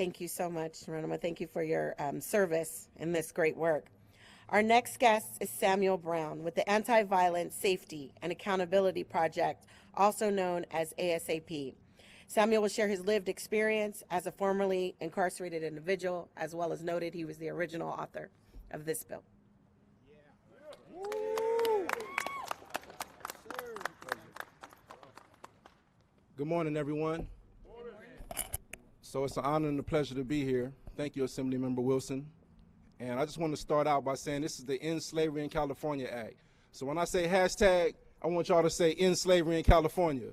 Thank you so much, Geronimo. Thank you for your service in this great work. Our next guest is Samuel Brown with the Anti-Violence Safety and Accountability Project, also known as ASAP. Samuel will share his lived experience as a formerly incarcerated individual, as well as noted he was the original author of this bill. Good morning, everyone. So it's an honor and a pleasure to be here. Thank you, Assemblymember Wilson. And I just want to start out by saying this is the End Slavery in California Act. So when I say hashtag, I want y'all to say End Slavery in California.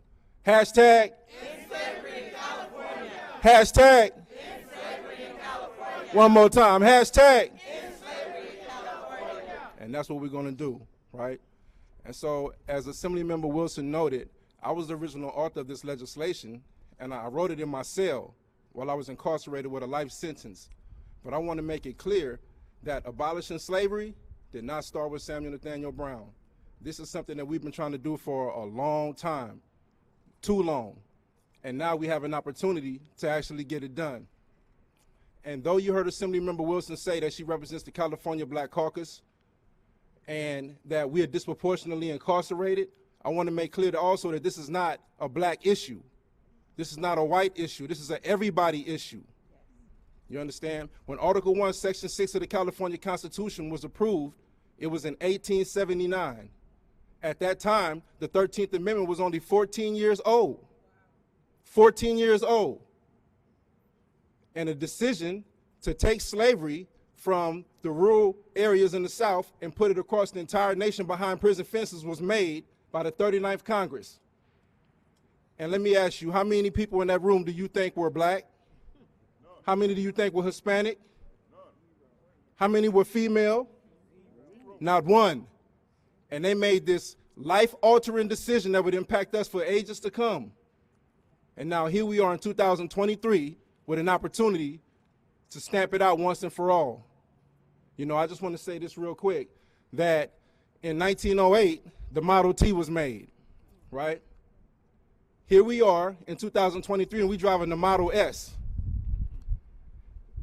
Hashtag End slavery in California. Hashtag End slavery in California. One more time. Hashtag End slavery in California. And that's what we're going to do, right? And so as Assemblymember Wilson noted, I was the original author of this legislation, and I wrote it in my cell while I was incarcerated with a life sentence. But I want to make it clear that abolishing slavery did not start with Samuel Nathaniel Brown. This is something that we've been trying to do for a long time, too long. And now we have an opportunity to actually get it done. And though you heard Assemblymember Wilson say that she represents the California Black Caucus and that we are disproportionately incarcerated, I want to make clear also that this is not a black issue. This is not a white issue. This is an everybody issue. You understand? When Article 1, Section 6 of the California Constitution was approved, it was in 1879. At that time, the 13th Amendment was only 14 years old. 14 years old. And a decision to take slavery from the rural areas in the South and put it across the entire nation behind prison fences was made by the 39th Congress. And let me ask you, how many people in that room do you think were black? How many do you think were Hispanic? How many were female? Not one. And they made this life-altering decision that would impact us for ages to come. And now here we are in 2023 with an opportunity to stamp it out once and for all. You know, I just want to say this real quick, that in 1908, the Model T was made, right? Here we are in 2023 and we driving the Model S.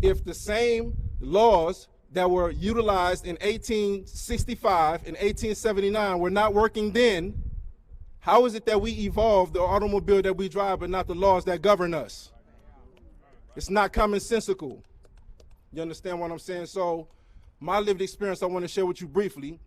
If the same laws that were utilized in 1865 and 1879 were not working then, how is it that we evolved the automobile that we drive but not the laws that govern us? It's not commonsensical. You understand what I'm saying? So my lived experience I want to share with you briefly.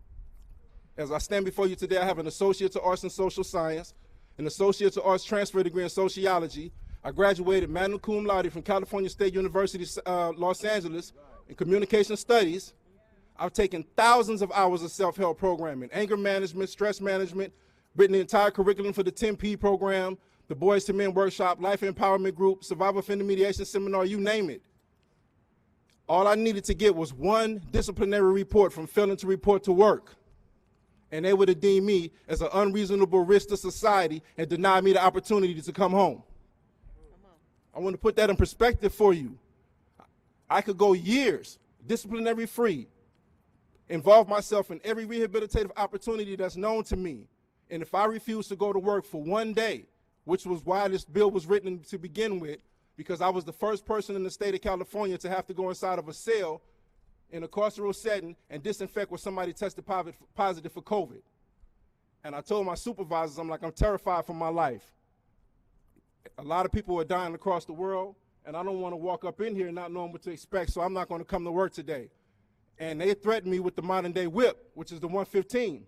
As I stand before you today, I have an Associate of Arts in Social Science, an Associate of Arts transfer degree in Sociology. I graduated magna cum laude from California State University, Los Angeles, in Communication Studies. I've taken thousands of hours of self-help programming, anger management, stress management, written the entire curriculum for the 10P program, the Boys to Men Workshop, Life Empowerment Group, Survival Offender Mediation Seminar, you name it. All I needed to get was one disciplinary report from failing to report to work. And they would have deemed me as an unreasonable risk to society and denied me the opportunity to come home. I want to put that in perspective for you. I could go years, disciplinary free, involve myself in every rehabilitative opportunity that's known to me. And if I refuse to go to work for one day, which was why this bill was written to begin with, because I was the first person in the state of California to have to go inside of a cell in a carceral setting and disinfect where somebody tested positive for COVID. And I told my supervisors, I'm terrified for my life. A lot of people are dying across the world, and I don't want to walk up in here not knowing what to expect, so I'm not going to come to work today. And they threatened me with the modern day whip, which is the 115,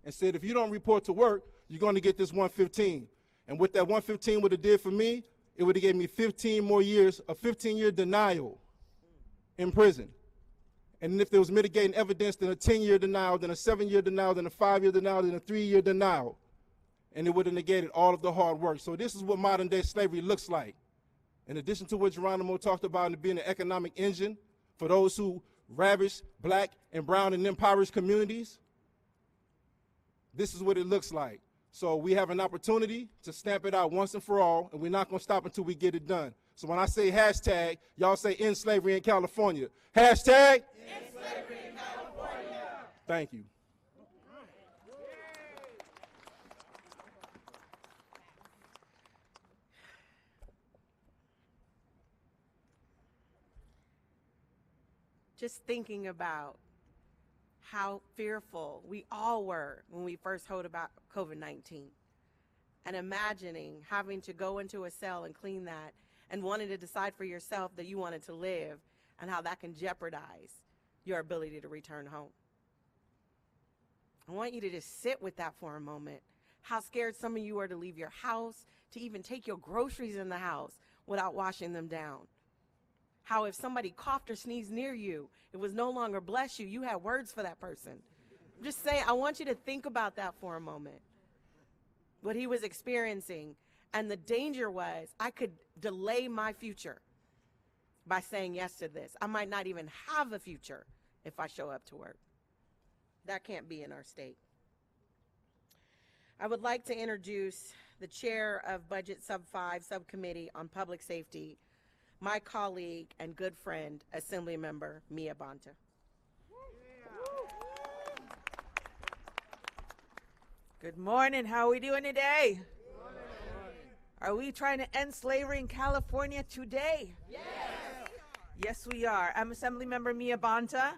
and said, if you don't report to work, you're going to get this 115. And what that 115 would have did for me, it would have gave me 15 more years, a 15-year denial in prison. And if there was mitigating evidence, then a 10-year denial, then a 7-year denial, then a 5-year denial, then a 3-year denial. And it would have negated all of the hard work. So this is what modern day slavery looks like. In addition to what Geronimo talked about in being an economic engine for those who ravage black and brown and impoverished communities, this is what it looks like. So we have an opportunity to stamp it out once and for all, and we're not going to stop until we get it done. So when I say hashtag, y'all say end slavery in California. Hashtag End slavery in California. Thank you. just thinking about how fearful we all were when we first heard about COVID-19, and imagining having to go into a cell and clean that and wanting to decide for yourself that you wanted to live, and how that can jeopardize your ability to return home. I want you to just sit with that for a moment. How scared some of you are to leave your house, to even take your groceries in the house without washing them down. How if somebody coughed or sneezed near you, it was no longer bless you, you had words for that person. I'm just saying, I want you to think about that for a moment. What he was experiencing, and the danger was I could delay my future by saying yes to this. I might not even have a future if I show up to work. That can't be in our state. I would like to introduce the chair of Budget Sub 5 Subcommittee on Public Safety, my colleague and good friend, Assemblymember Mia Bonta. Good morning. How are we doing today? Are we trying to end slavery in California today? Yes. Yes, we are. I'm Assemblymember Mia Bonta.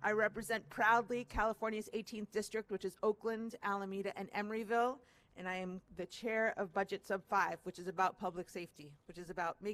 I represent proudly California's 18th district, which is Oakland, Alameda, and Emeryville. And I am the chair of Budget Sub 5, which is about public safety, which is about making